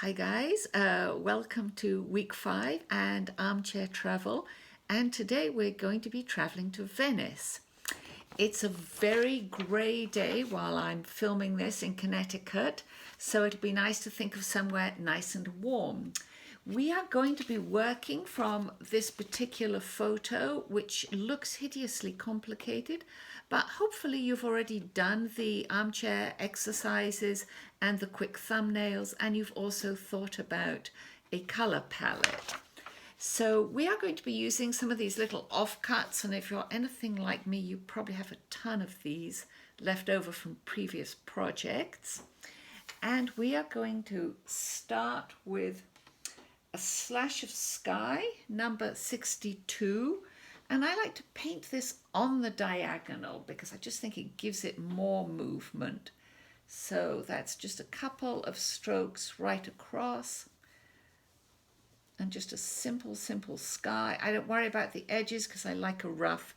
Hi guys, welcome to week 5 and armchair travel, and today we're going to be traveling to Venice. It's a very grey day while I'm filming this in Connecticut, so it'll be nice to think of somewhere nice and warm. We are going to be working from this particular photo, which looks hideously complicated, but hopefully you've already done the armchair exercises and the quick thumbnails, and you've also thought about a color palette. So we are going to be using some of these little offcuts, and if you're anything like me, you probably have a ton of these left over from previous projects. And we are going to start with a slash of sky, number 62. And I like to paint this on the diagonal because I just think it gives it more movement. So that's just a couple of strokes right across. And just a simple sky. I don't worry about the edges because I like a rough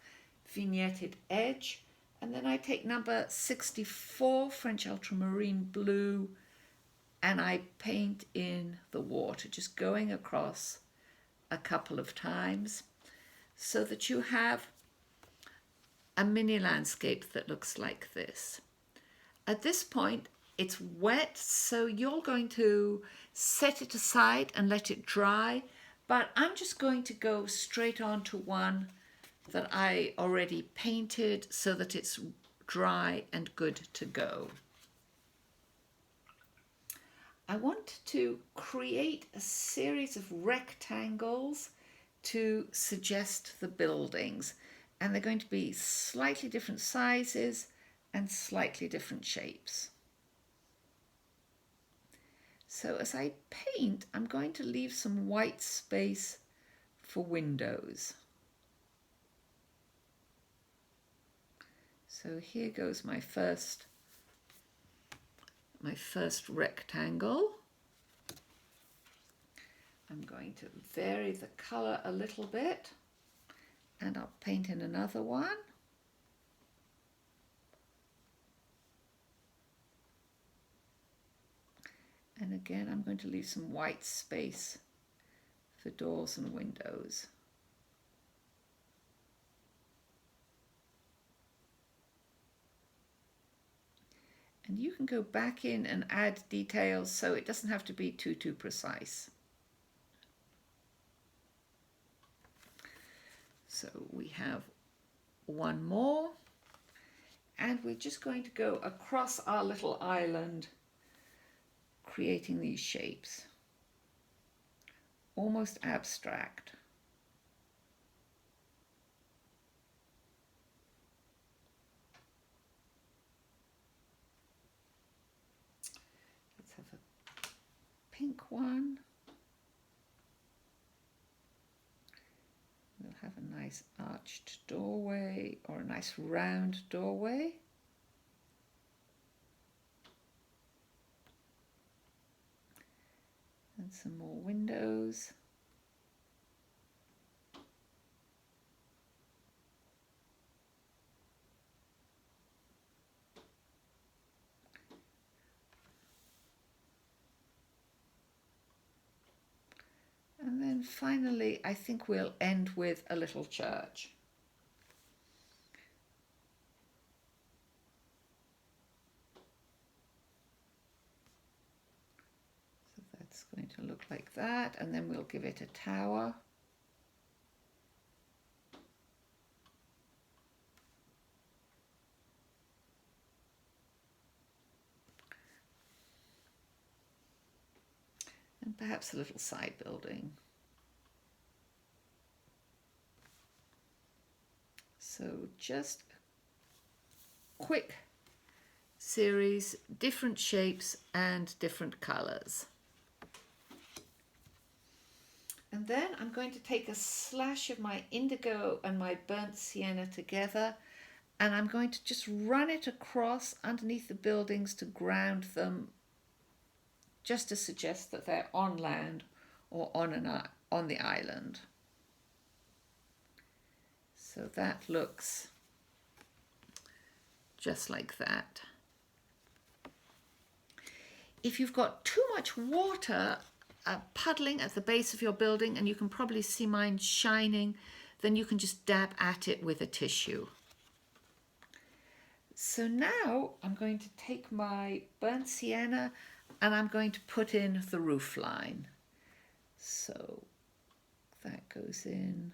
vignetted edge. And then I take number 64, French ultramarine blue, and I paint in the water, just going across a couple of times so that you have a mini landscape that looks like this. At this point, it's wet, so you're going to set it aside and let it dry, but I'm just going to go straight on to one that I already painted so that it's dry and good to go. I want to create a series of rectangles to suggest the buildings, and they're going to be slightly different sizes and slightly different shapes. So as I paint, I'm going to leave some white space for windows. So here goes my first rectangle. I'm going to vary the color a little bit, and I'll paint in another one. And again, I'm going to leave some white space for doors and windows. And you can go back in and add details so it doesn't have to be too precise. So we have one more, and we're just going to go across our little island, creating these shapes, almost abstract. Let's have a pink one. We'll have a nice arched doorway or a nice round doorway. And some more windows. And then finally, I think we'll end with a little church. So that's going to look like that, and then we'll give it a tower. And perhaps a little side building. So just a quick series, different shapes and different colors. And then I'm going to take a slash of my indigo and my burnt sienna together, and I'm going to just run it across underneath the buildings to ground them, just to suggest that they're on land or on the island. So that looks just like that. if you've got too much water puddling at the base of your building, and you can probably see mine shining, then you can just dab at it with a tissue. So now I'm going to take my burnt sienna and I'm going to put in the roof line. So that goes in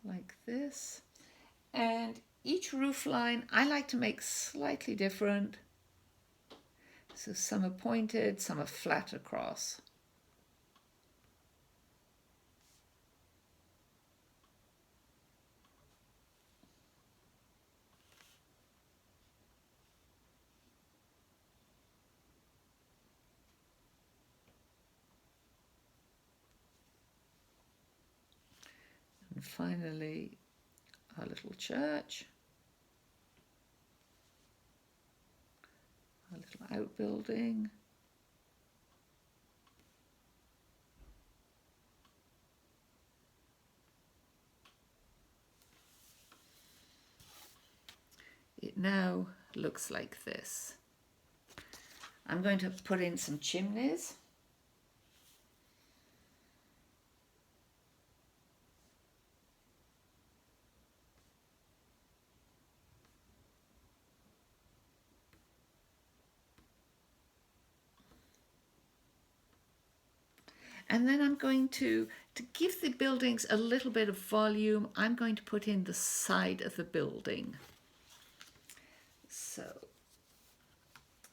like this. And each roof line I like to make slightly different. So some are pointed, some are flat across. And finally, our little church, our little outbuilding. It now looks like this. I'm going to put in some chimneys. And then I'm going to give the buildings a little bit of volume, I'm going to put in the side of the building. So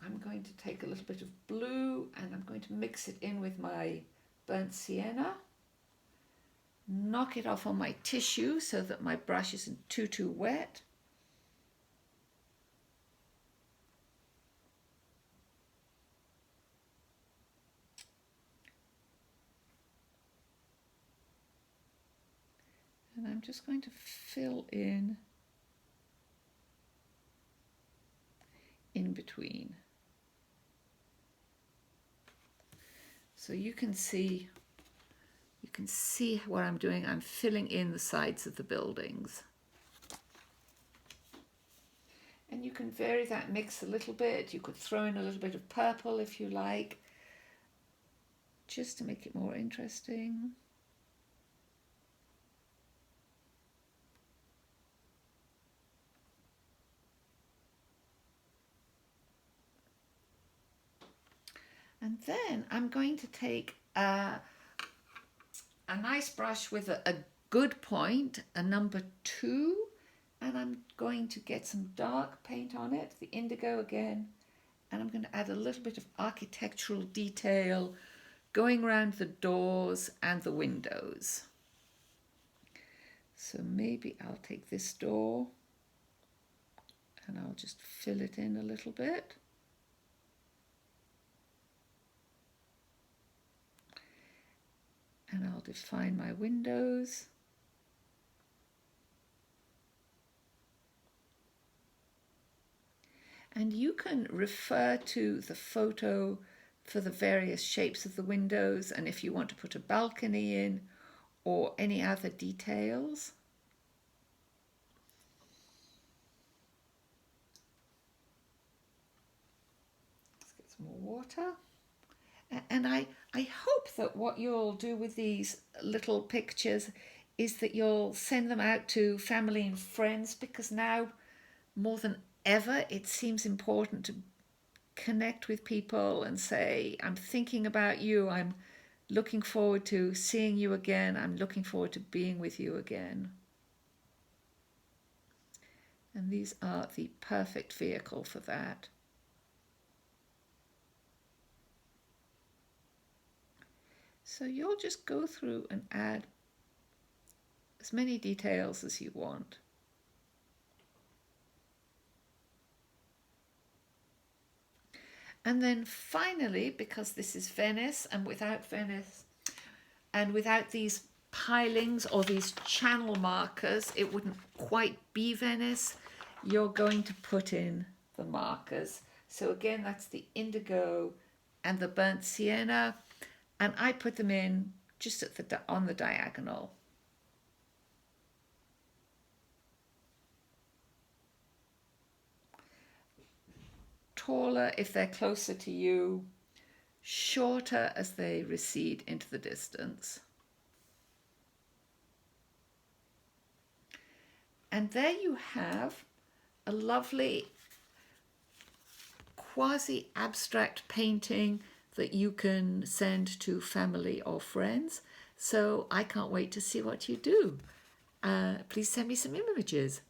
I'm going to take a little bit of blue and I'm going to mix it in with my burnt sienna. Knock it off on my tissue so that my brush isn't too wet. And I'm just going to fill in between. So you can see what I'm doing. I'm filling in the sides of the buildings. And you can vary that mix a little bit. You could throw in a little bit of purple if you like, just to make it more interesting. And then I'm going to take a nice brush with a good point, a number 2, and I'm going to get some dark paint on it, the indigo again, and I'm going to add a little bit of architectural detail going around the doors and the windows. So maybe I'll take this door and I'll just fill it in a little bit. And I'll define my windows. And you can refer to the photo for the various shapes of the windows and if you want to put a balcony in or any other details. Let's get some more water. And I hope that what you'll do with these little pictures is that you'll send them out to family and friends, because now more than ever it seems important to connect with people and say, I'm thinking about you, I'm looking forward to seeing you again, I'm looking forward to being with you again. And these are the perfect vehicle for that. So you'll just go through and add as many details as you want. And then finally, because this is Venice, and without these pilings or these channel markers, it wouldn't quite be Venice, you're going to put in the markers. So again, that's the indigo and the burnt sienna, and I put them in just at on the diagonal. taller if they're closer to you, shorter as they recede into the distance. And there you have a lovely quasi-abstract painting that you can send to family or friends. So I can't wait to see what you do. Please send me some images.